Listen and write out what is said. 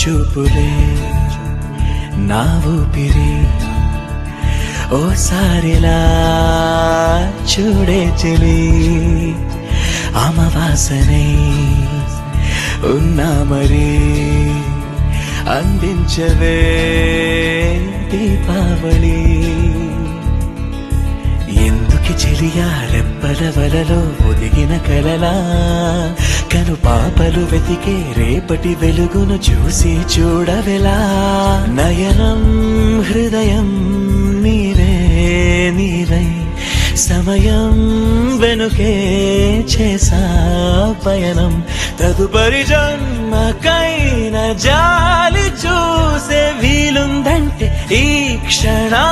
చూపులే నా ఊపిరి ఓసారిలా చూడే చెలి అమవాసనే ఉన్నా మరి అందించవే దీపావళి ఎందుకి చెలియా రెప్పల వలలో ఒదిగిన కలలా కను పాపలు వెతికే రేపటి వెలుగును చూసి చూడవెలా నయనం హృదయం నీవే నీవై సమయం వెనుకే చేసా పయనం తదుపరి జన్మకైన జాలి చూసే వీలుందంటే ఈ క్షణం